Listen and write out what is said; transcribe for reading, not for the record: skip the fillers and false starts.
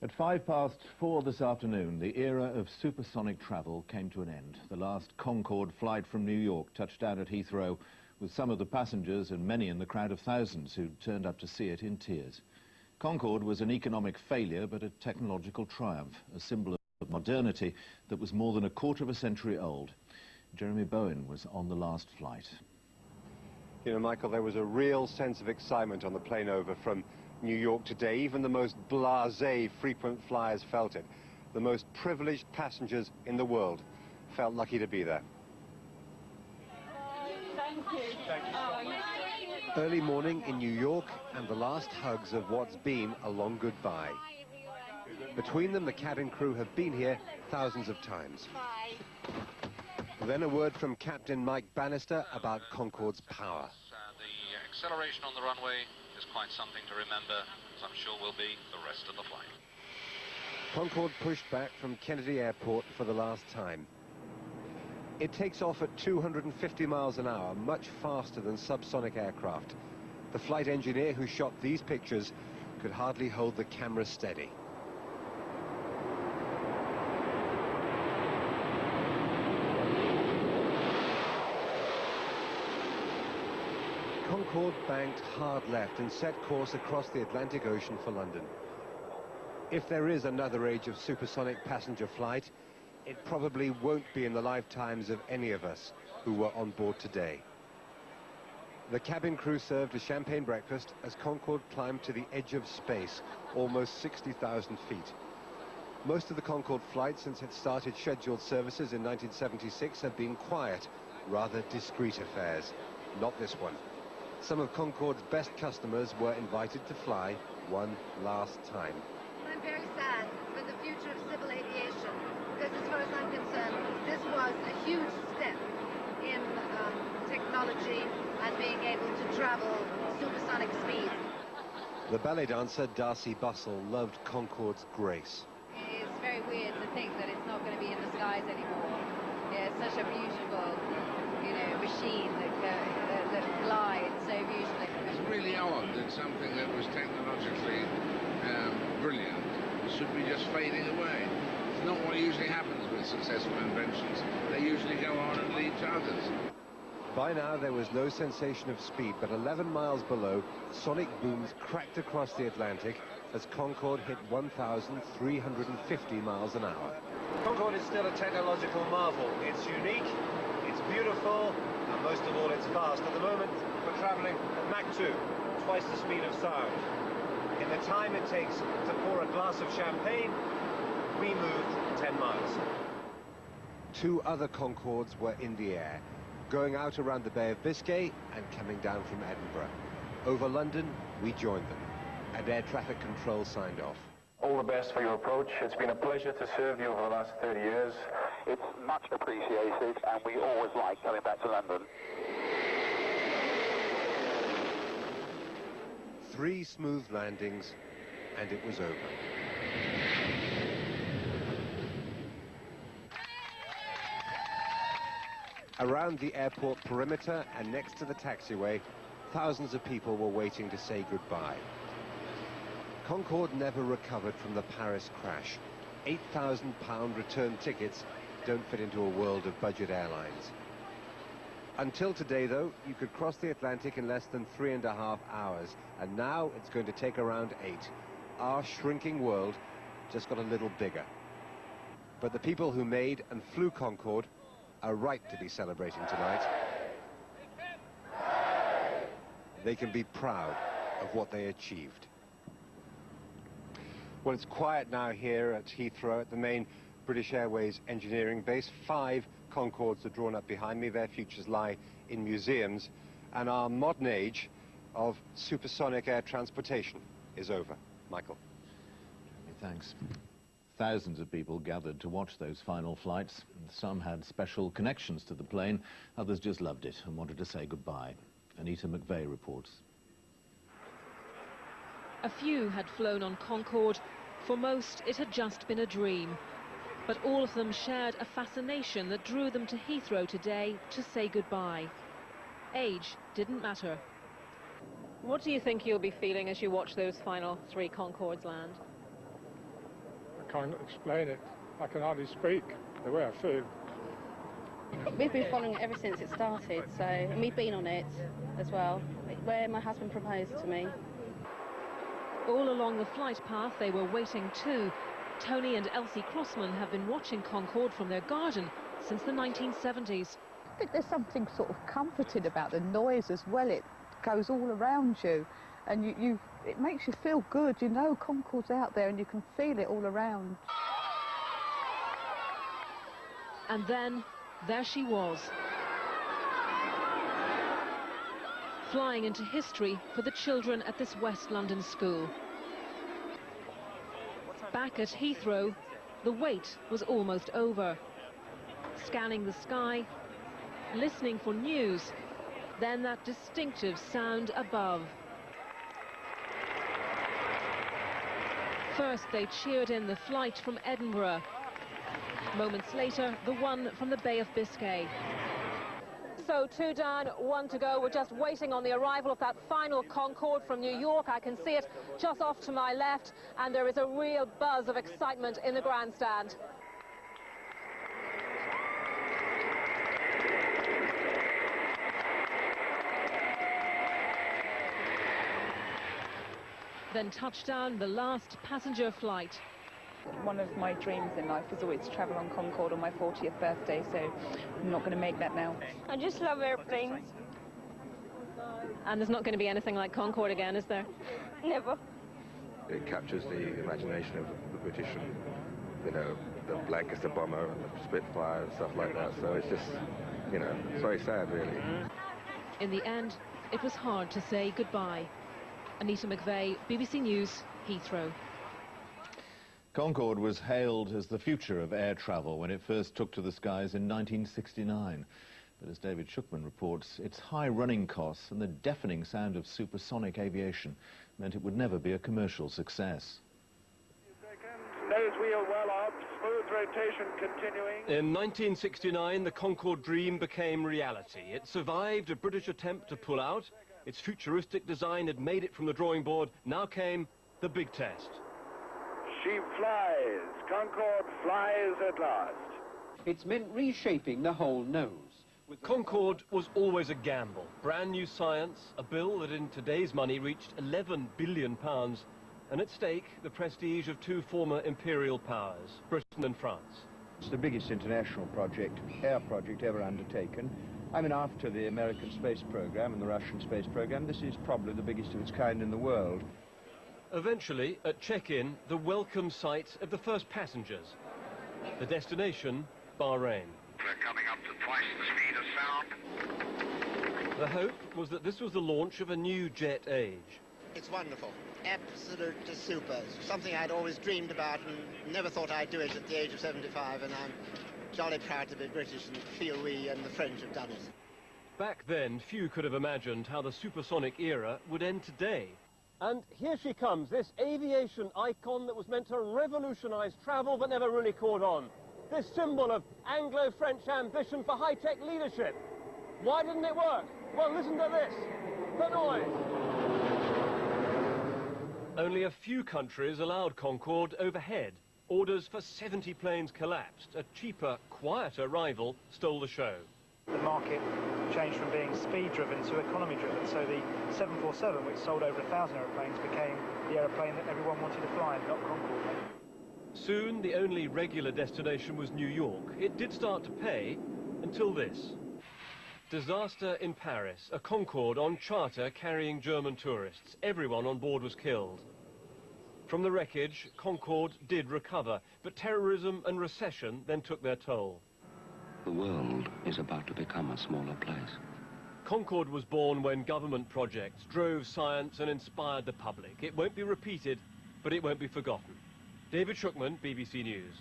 At 4:05 this afternoon, the era of supersonic travel came to an end. The last Concorde flight from New York touched down at Heathrow with some of the passengers and many in the crowd of thousands who turned up to see it in tears. Concorde was an economic failure, but a technological triumph, a symbol of modernity that was more than a quarter of a century old. Jeremy Bowen was on the last flight. You know, Michael, there was a real sense of excitement on the plane over from New York today. Even the most blasé frequent flyers felt it. The most privileged passengers in the world felt lucky to be there. Thank you. Thank you so much. Early morning in New York and the last hugs of what's been a long goodbye. Between them, the cabin crew have been here thousands of times. Then a word from Captain Mike Bannister about Concorde's power. The acceleration on the runway is quite something to remember, as I'm sure will be the rest of the flight. Concorde pushed back from Kennedy Airport for the last time. It takes off at 250 miles an hour, much faster than subsonic aircraft. The flight engineer who shot these pictures could hardly hold the camera steady. Concorde banked hard left and set course across the Atlantic Ocean for London. If there is another age of supersonic passenger flight, it probably won't be in the lifetimes of any of us who were on board today. The cabin crew served a champagne breakfast as Concorde climbed to the edge of space, almost 60,000 feet. Most of the Concorde flights since it started scheduled services in 1976 have been quiet, rather discreet affairs. Not this one. Some of Concorde's best customers were invited to fly one last time. I'm very sad for the future of civil aviation, because as far as I'm concerned, this was a huge step in technology and being able to travel supersonic speed. The ballet dancer Darcy Bustle loved Concorde's grace. It's very weird to think that it's not going to be in the skies anymore. Yeah, it's such a beautiful, you know, machine that glides so beautifully. It's really odd that something that was technologically brilliant should be just fading away. It's not what usually happens with successful inventions. They usually go on and lead to others. By now there was no sensation of speed, but 11 miles below, sonic booms cracked across the Atlantic as Concorde hit 1,350 miles an hour. Concorde is still a technological marvel. It's unique, it's beautiful, and most of all, it's fast. At the moment, we're traveling at Mach 2, twice the speed of sound. In the time it takes to pour a glass of champagne, we moved 10 miles. Two other Concordes were in the air, going out around the Bay of Biscay and coming down from Edinburgh. Over London, we joined them, and air traffic control signed off. All the best for your approach. It's been a pleasure to serve you over the last 30 years. It's much appreciated, and we always like coming back to London. 3 smooth landings, and it was over. Around the airport perimeter and next to the taxiway, thousands of people were waiting to say goodbye. Concorde never recovered from the Paris crash. £8,000 return tickets don't fit into a world of budget airlines. Until today, though, you could cross the Atlantic in less than 3.5 hours, and now it's going to take around 8. Our shrinking world just got a little bigger. But the people who made and flew Concorde are right to be celebrating tonight. They can be proud of what they achieved. Well, it's quiet now here at Heathrow, at the main British Airways engineering base. 5 Concordes are drawn up behind me. Their futures lie in museums. And our modern age of supersonic air transportation is over. Michael. Thanks. Thousands of people gathered to watch those final flights. Some had special connections to the plane. Others just loved it and wanted to say goodbye. Anita McVeigh reports. A few had flown on Concorde. For most, it had just been a dream. But all of them shared a fascination that drew them to Heathrow today to say goodbye. Age didn't matter. What do you think you'll be feeling as you watch those final 3 Concordes land? can't explain it. I can hardly speak the way I feel. We've been following it ever since it started, so, and we've been on it as well, where my husband proposed to me. All along the flight path they were waiting too. Tony and Elsie Crossman have been watching Concorde from their garden since the 1970s. I think there's something sort of comforting about the noise as well. It goes all around you, and it makes you feel good. You know Concorde's out there and you can feel it all around. And then there she was, flying into history for the children at this West London school. Back at Heathrow, the wait was almost over. Scanning the sky, listening for news, then that distinctive sound above. First they cheered in the flight from Edinburgh. Moments later, the one from the Bay of Biscay. So 2 down, 1 to go. We're just waiting on the arrival of that final Concorde from New York. I can see it just off to my left, and there is a real buzz of excitement in the grandstand. Then touchdown, the last passenger flight. One of my dreams in life was always to travel on Concorde on my 40th birthday, so I'm not going to make that now. I just love airplanes. And there's not going to be anything like Concorde again, is there? Never. It captures the imagination of the British and, you know, the Lancaster bomber and the Spitfire and stuff like that. So it's just, you know, it's very sad, really. In the end, it was hard to say goodbye. Anita McVeigh, BBC News, Heathrow. Concorde was hailed as the future of air travel when it first took to the skies in 1969. But as David Schuckman reports, its high running costs and the deafening sound of supersonic aviation meant it would never be a commercial success. Nose wheel well up, smooth rotation continuing. In 1969, the Concorde dream became reality. It survived a British attempt to pull out. Its futuristic design had made it from the drawing board. Now came the big test. She flies. Concorde flies at last. It's meant reshaping the whole nose. Concorde was always a gamble. Brand new science, a bill that in today's money reached £11 billion, and at stake, the prestige of 2 former imperial powers, Britain and France. It's the biggest international air project ever undertaken. I mean, after the American space program and the Russian space program, this is probably the biggest of its kind in the world. Eventually, at check-in, the welcome sight of the first passengers. The destination, Bahrain. We're coming up to twice the speed of sound. The hope was that this was the launch of a new jet age. It's wonderful. Absolutely super. Something I'd always dreamed about and never thought I'd do it at the age of 75, and I'm jolly proud to be British and feel we and the French have done it. Back then, few could have imagined how the supersonic era would end today. And here she comes, this aviation icon that was meant to revolutionize travel but never really caught on. This symbol of Anglo-French ambition for high-tech leadership. Why didn't it work? Well, listen to this. The noise. Only a few countries allowed Concorde overhead. Orders for 70 planes collapsed. A cheaper, quieter rival stole the show. The market changed from being speed-driven to economy-driven, so the 747, which sold over 1,000 aeroplanes, became the aeroplane that everyone wanted to fly, not Concorde. Soon, the only regular destination was New York. It did start to pay, until this. Disaster in Paris, a Concorde on charter carrying German tourists. Everyone on board was killed. From the wreckage, Concorde did recover, but terrorism and recession then took their toll. The world is about to become a smaller place. Concorde was born when government projects drove science and inspired the public. It won't be repeated, but it won't be forgotten. David Schuckman, BBC News.